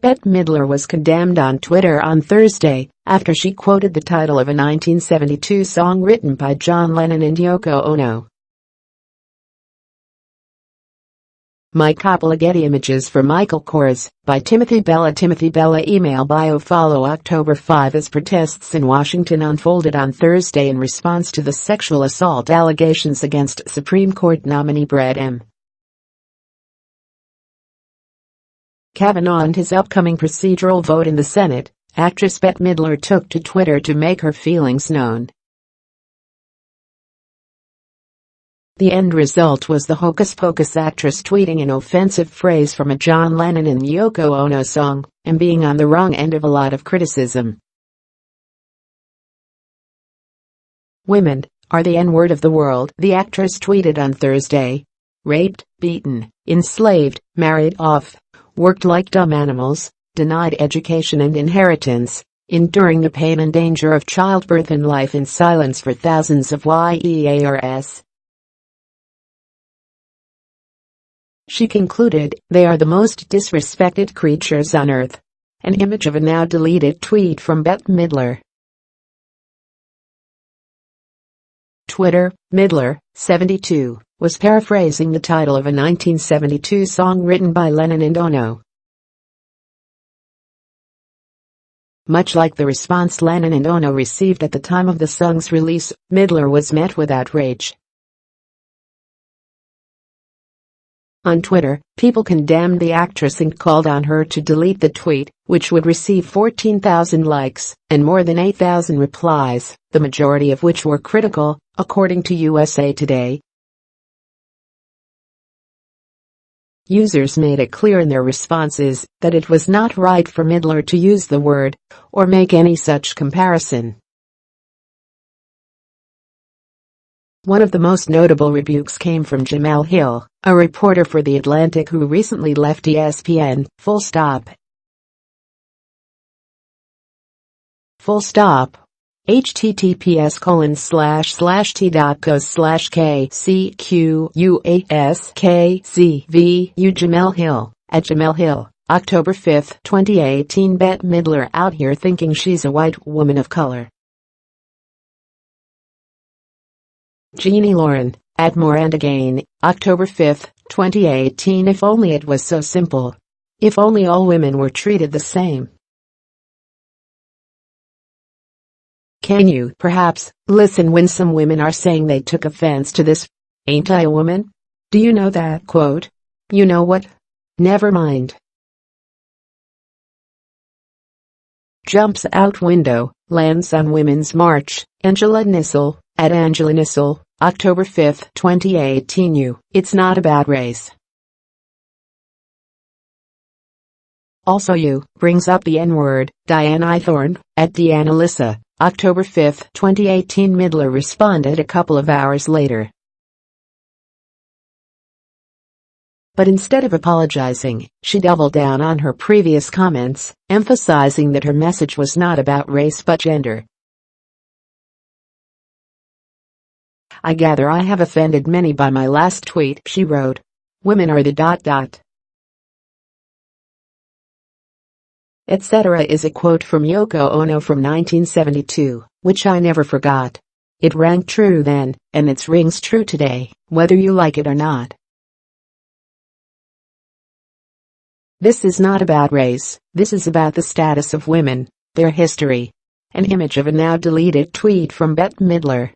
Bette Midler was condemned on Twitter on Thursday after she quoted the title of a 1972 song written by John Lennon and Yoko Ono. Mike Coppola. Getty Images for Michael Kors, by Timothy Bella. Timothy Bella email bio follow October 5 as protests in Washington unfolded on Thursday in response to the sexual assault allegations against Supreme Court nominee Brett M. Kavanaugh and his upcoming procedural vote in the Senate. Actress Bette Midler took to Twitter to make her feelings known. The end result was the Hocus Pocus actress tweeting an offensive phrase from a John Lennon and Yoko Ono song, and being on the wrong end of a lot of criticism. "Women are the N-word of the world," the actress tweeted on Thursday. "Raped, beaten, enslaved, married off, worked like dumb animals, denied education and inheritance, enduring the pain and danger of childbirth and life in silence for thousands of years." She concluded, "They are the most disrespected creatures on earth." An image of a now deleted tweet from Bette Midler. Twitter. Midler, 72, was paraphrasing the title of a 1972 song written by Lennon and Ono. Much like the response Lennon and Ono received at the time of the song's release, Midler was met with outrage. On Twitter, people condemned the actress and called on her to delete the tweet, which would receive 14,000 likes and more than 8,000 replies, the majority of which were critical, according to USA Today. Users made it clear in their responses that it was not right for Midler to use the word or make any such comparison. One of the most notable rebukes came from Jemele Hill, a reporter for The Atlantic who recently left ESPN. https://t.co/kcuaskcvu Jemele Hill, at Jemele Hill, October 5, 2018. Bette Midler out here thinking she's a white woman of color. Jeannie Lauren, at Miranda Gain, October 5, 2018. If only it was so simple. If only all women were treated the same. Can you, perhaps, listen when some women are saying they took offense to this? "Ain't I a woman? Do you know that quote? You know what? Never mind." Jumps out window, lands on Women's March. Angela Nissel, at Angela Nissel, October 5, 2018. It's not about race. Also you, brings up the N-word. Diane Ithorn, at Deanna October 5, 2018. Midler responded a couple of hours later. But instead of apologizing, she doubled down on her previous comments, emphasizing that her message was not about race but gender. "I gather I have offended many by my last tweet," she wrote. "Women are the ... etc." is a quote from Yoko Ono from 1972, which I never forgot. It rang true then, and it rings true today, whether you like it or not. This is not about race, this is about the status of women, their history. An image of a now deleted tweet from Bette Midler.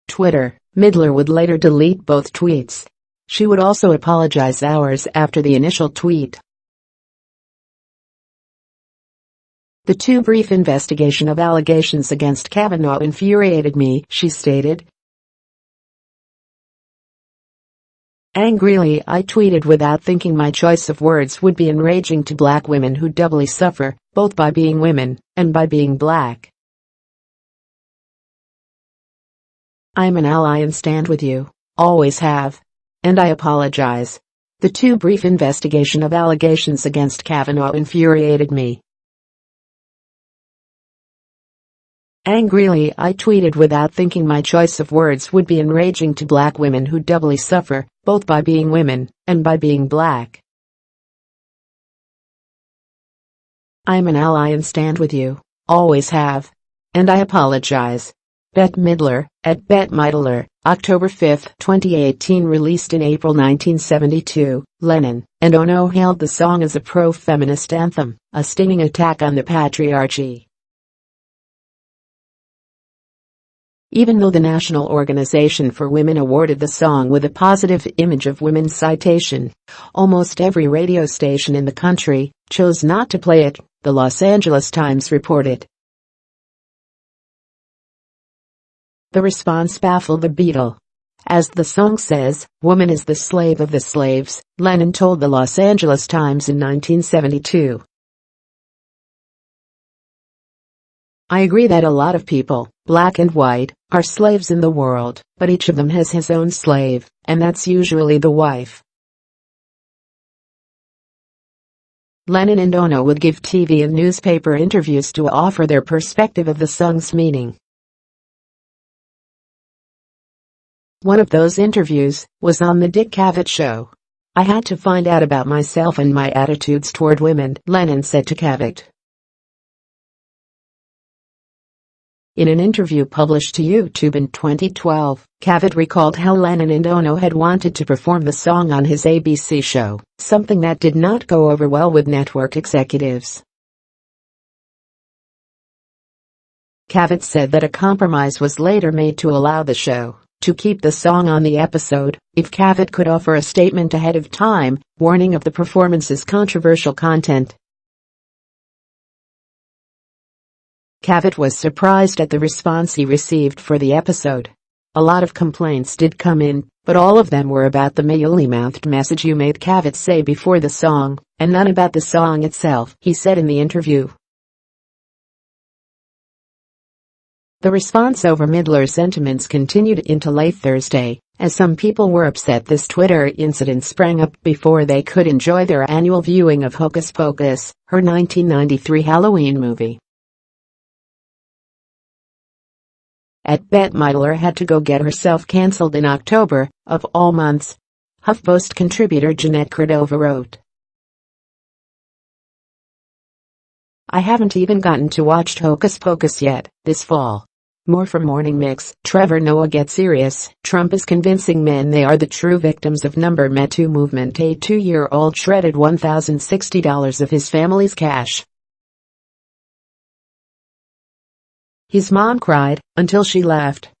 Twitter. Midler would later delete both tweets. She would also apologize hours after the initial tweet. "The too brief investigation of allegations against Kavanaugh infuriated me," she stated. "Angrily I tweeted without thinking my choice of words would be enraging to black women who doubly suffer, both by being women and by being black. I'm an ally and stand with you, always have. And I apologize. The too brief investigation of allegations against Kavanaugh infuriated me." Angrily, I tweeted without thinking my choice of words would be enraging to black women who doubly suffer, both by being women and by being black. I'm an ally and stand with you. Always have. And I apologize. Bette Midler, at Bette Midler, October 5, 2018. Released in April 1972, Lennon and Ono hailed the song as a pro-feminist anthem, a stinging attack on the patriarchy. Even though the National Organization for Women awarded the song with a positive image of women's citation, almost every radio station in the country chose not to play it, the Los Angeles Times reported. The response baffled the Beatle. As the song says, "Woman is the slave of the slaves," Lennon told the Los Angeles Times in 1972. I agree that a lot of people, black and white, are slaves in the world, but each of them has his own slave, and that's usually the wife. Lennon and Ono would give TV and newspaper interviews to offer their perspective of the song's meaning. One of those interviews was on the Dick Cavett Show. "I had to find out about myself and my attitudes toward women," Lennon said to Cavett. In an interview published to YouTube in 2012, Cavett recalled how Lennon and Ono had wanted to perform the song on his ABC show, something that did not go over well with network executives. Cavett said that a compromise was later made to allow the show to keep the song on the episode if Cavett could offer a statement ahead of time, warning of the performance's controversial content. Cavett was surprised at the response he received for the episode. "A lot of complaints did come in, but all of them were about the mealy-mouthed message you made," Cavett say before the song, "and none about the song itself," he said in the interview. The response over Midler's sentiments continued into late Thursday, as some people were upset this Twitter incident sprang up before they could enjoy their annual viewing of Hocus Pocus, her 1993 Halloween movie. At Bette Midler had to go get herself cancelled in October, of all months. HuffPost contributor Jeanette Cordova wrote, "I haven't even gotten to watch Hocus Pocus yet, this fall." More from Morning Mix. Trevor Noah gets serious. Trump is convincing men they are the true victims of Me Too movement. A 2-year-old shredded $1,060 of his family's cash. His mom cried until she laughed.